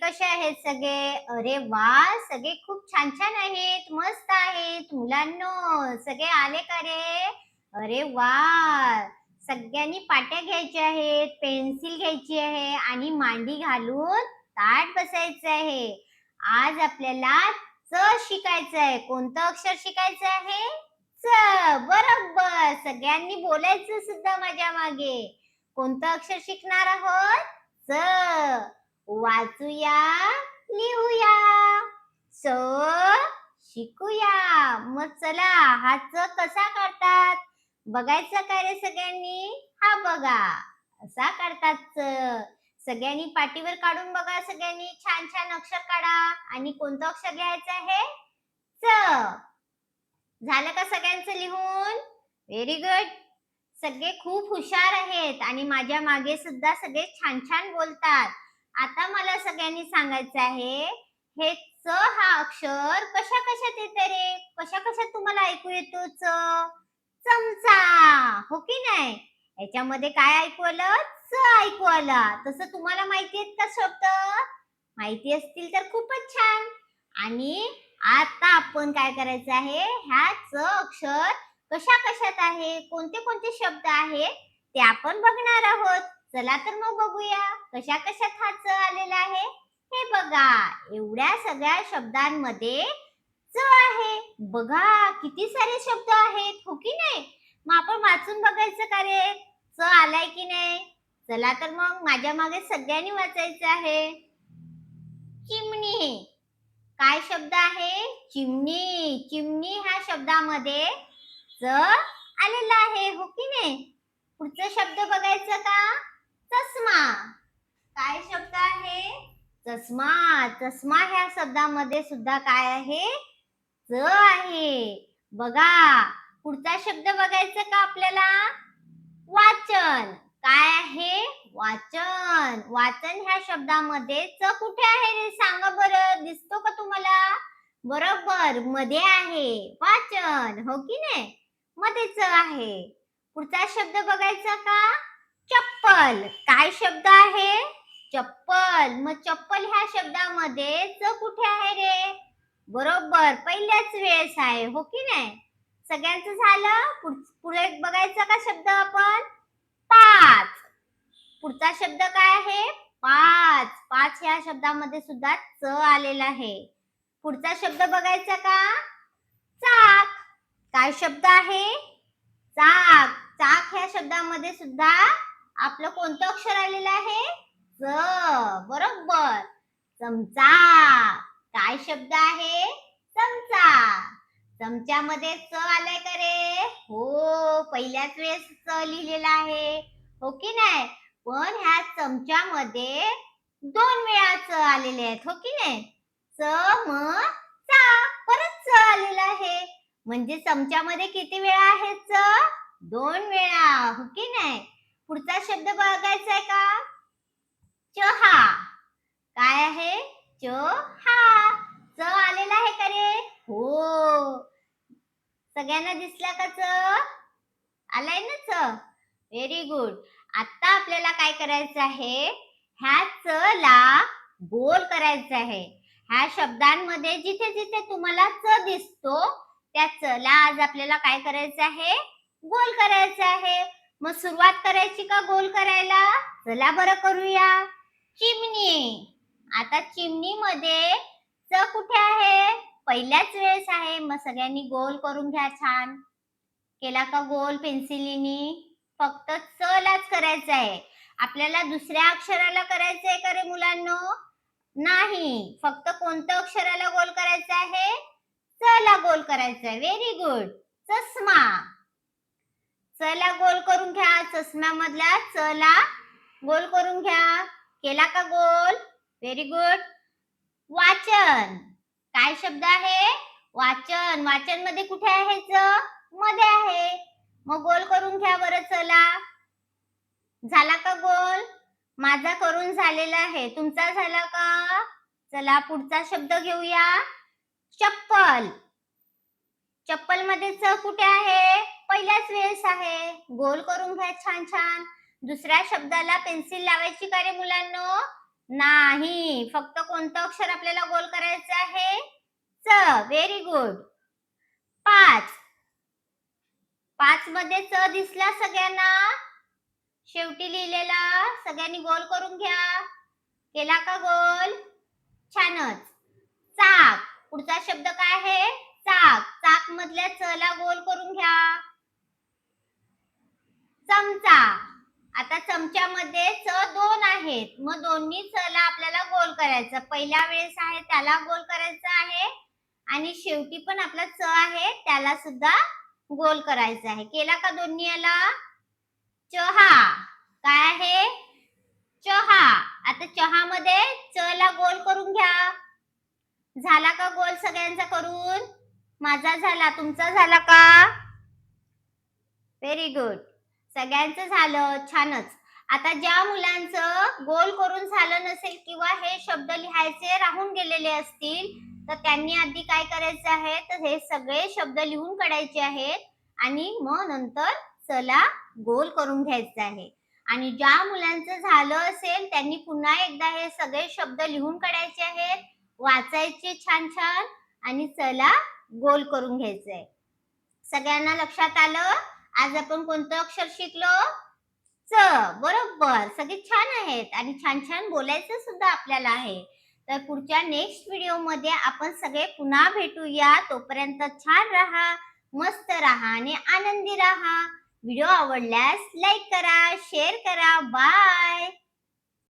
कसे आहेत सगळे? अरे वा, सगळे खूप छान छान आहेत, मस्त आहेत. मुलांनो, सगळे आले का रे? अरे वा, सगळ्यांनी पाट्या घ्यायच्या आहेत, पेन्सिल घ्यायची आहे आणि मांडी घालून ताठ बसायचं आहे. आज आपल्याला च शिकायचं आहे. कोणतं अक्षर शिकायचं आहे? च. बरोबर. सगळ्यांनी बोलायचं सुद्धा माझ्या मागे. कोणतं अक्षर शिकणार आहोत? च. वाचूया, लिहूया, स शिकूया. मग चला, हा च कसा काढतात बघायचा का रे सगळ्यांनी? हा बघा, असा काढतात च. सगळ्यांनी पाटीवर काढून बघा. सगळ्यांनी छान छान अक्षर काढा. आणि कोणतं अक्षर लिहायचं आहे? च. झालं का सगळ्यांचं लिहून? Very good. सगळे खूप हुशार आहेत आणि माझ्या मागे सुद्धा सगळे छान छान बोलतात. आता मला सगळ्यांनी सांगायचं आहे, हे च हा अक्षर कशा कशात येते रे? कशा कशात तुम्हाला ऐकू येतो च? चमचा, हो की नाही? याच्यामध्ये काय ऐकू आलं? च ऐकू आला. तसं तुम्हाला माहिती आहेत का शब्द? माहिती असतील तर खूपच छान. आणि आता आपण काय करायचं आहे? ह्या च अक्षर कशा कशात आहे, कोणते कोणते शब्द आहेत ते आपण बघणार आहोत. चला तर मग बघूया कशा कशात हा च आलेला आहे. हे बघा, एवढ्या सगळ्या शब्दांमध्ये च आहे. बघा किती सारे शब्द आहेत, हो की नाही? मग आपण वाचून बघायचं का रे, च आलाय की नाही? चला तर मग माझ्या मागे सगळ्यांनी वाचायचं आहे. चिमणी. काय शब्द आहे? चिमणी. चिमणी ह्या शब्दामध्ये च आलेला आहे, हो की नाही? पुढचा शब्द बघायचा का? चष्मा. काय शब्द आहे? चष्मा. चष्मा ह्या शब्दामध्ये सुद्धा काय आहे? च आहे. बघा, पुढचा शब्द बघायचा का आपल्याला? वाचन. काय आहे? वाचन. वाचन ह्या शब्दामध्ये च कुठे आहे रे? सांगा बरं. दिसतो का तुम्हाला? बरोबर, मध्ये आहे. वाचन, हो की नाही? मध्ये च आहे. पुढचा शब्द बघायचा का? चप्पल. काय शब्द आहे? चप्पल. मग चप्पल ह्या शब्दामध्ये च कुठे आहे रे? बरोबर, पहिल्याच वेळेस आहे, हो की नाही? सगळ्यांचं झालं. पुढे बघायचा का शब्द आपण? पाच. पुढचा शब्द काय आहे? पाच. पाच ह्या शब्दामध्ये सुद्धा च आलेला आहे. पुढचा शब्द बघायचा का? चाक. काय शब्द आहे? चाक. चाक ह्या शब्दामध्ये सुद्धा आपलं कोणतं अक्षर आलेलं आहे? च. बरोबर, चमचा. काय शब्द आहे? चमचा. चमच्यामध्ये च आलाय का रे? हो, पहिल्याच वेळेस च लिहिलेला आहे, हो की नाही? पण ह्या चमच्यामध्ये दोन वेळा च आलेले आहेत, हो की नाही? च म चा, परत च आलेला आहे. म्हणजे चमच्यामध्ये किती वेळा आहे च? दोन वेळा, हो की नाही? पुढचा शब्द बघायचा आहे का? चहा. काय आहे? चहा. च आलेला आहे का रे? हो. सगळ्यांना दिसला का च? आलाय ना च? Very good. आता आपल्याला काय करायचं आहे? ह्या च ला गोल करायचं आहे. ह्या शब्दांमध्ये जिथे जिथे तुम्हाला च दिसतो, त्या च ला आज आपल्याला काय करायचं आहे? गोल करायचं आहे. मग सुरुवात करायची का गोल करायला? चला बरं करूया. चिमणी. आता चिमणीमध्ये च कुठे आहे? पहिल्याच वेळेस आहे. मग सगळ्यांनी गोल करून घ्या छान. केला का गोल पेन्सिलीनी? फक्त च लाच करायचं आहे. आपल्याला दुसऱ्या अक्षराला करायचं आहे का रे मुलांनो? नाही. फक्त कोणत्या अक्षराला गोल करायचं आहे? च ला गोल करायचं आहे. Very good. चष्मा. च ला गोल करून घ्या. चष्म्यामधल्या च ला गोल करून घ्या. केला का गोल? Very good. वाचन. काय शब्द आहे? वाचन. वाचन मध्ये कुठे आहे च? मध्ये आहे. मग गोल करून घ्या बरं चला. झाला का गोल? माझा करून झालेला आहे. तुमचा झाला का? चला पुढचा शब्द घेऊया. चप्पल. चप्पल मध्ये च कुठे आहे? पहिल्याच वेळेस आहे. गोल करून घ्या छान छान. दुसऱ्या शब्दाला पेन्सिल लावायची का रे मुलांनो? नाही. फक्त कोणतं अक्षर आपल्याला गोल करायचं आहे? च. Very good. 5. 5 मध्ये च दिसला सगळ्यांना? शेवटी लिहिलेला सगळ्यांनी गोल करून घ्या. केला का गोल? छानच. चाक. पुढचा शब्द काय आहे? चाक. चाक मधल्या च ला गोल करून घ्या. चमचा. आता चमच्यामध्ये च 2 आहेत. मग दोन्ही च ला आपल्याला गोल करायचं. पहिल्या वेळेस आहे त्याला गोल करायचं आहे आणि शेवटी पण आपला च आहे त्याला सुद्धा गोल करायचा आहे. केला का दोन्ही याला? चहा. काय आहे? चहा. आता चहामध्ये च ला गोल करून घ्या. झाला का गोल सगळ्यांचा करून? माझा झाला, तुमचा झाला का? Very good. सगळ्यांचं झालं, छानच. आता ज्या मुलांचं गोल करून झालं नसेल किंवा हे शब्द लिहायचे राहून गेलेले असतील, तर त्यांनी आधी काय करायचं आहे, तर हे सगळे शब्द लिहून काढायचे आहेत आणि मग नंतर चला गोल करून घ्यायचं आहे. आणि ज्या मुलांचं झालं असेल त्यांनी पुन्हा एकदा हे सगळे शब्द लिहून काढायचे आहेत, वाचायचे छान छान आणि चला गोल करून घ्यायचंय. सगळ्यांना लक्षात आलं? आज आपण कोणतं अक्षर शिकलो? च. बरोबर. सगळे छान आहेत आणि छान छान बोलायचं सुद्धा आपल्याला आहे. तर पुढच्या नेक्स्ट व्हिडिओमध्ये आपण सगळे पुन्हा भेटूया. तोपर्यंत छान राहा, मस्त राहा आणि आनंदी राहा. व्हिडिओ आवडल्यास लाईक करा, शेअर करा. बाय.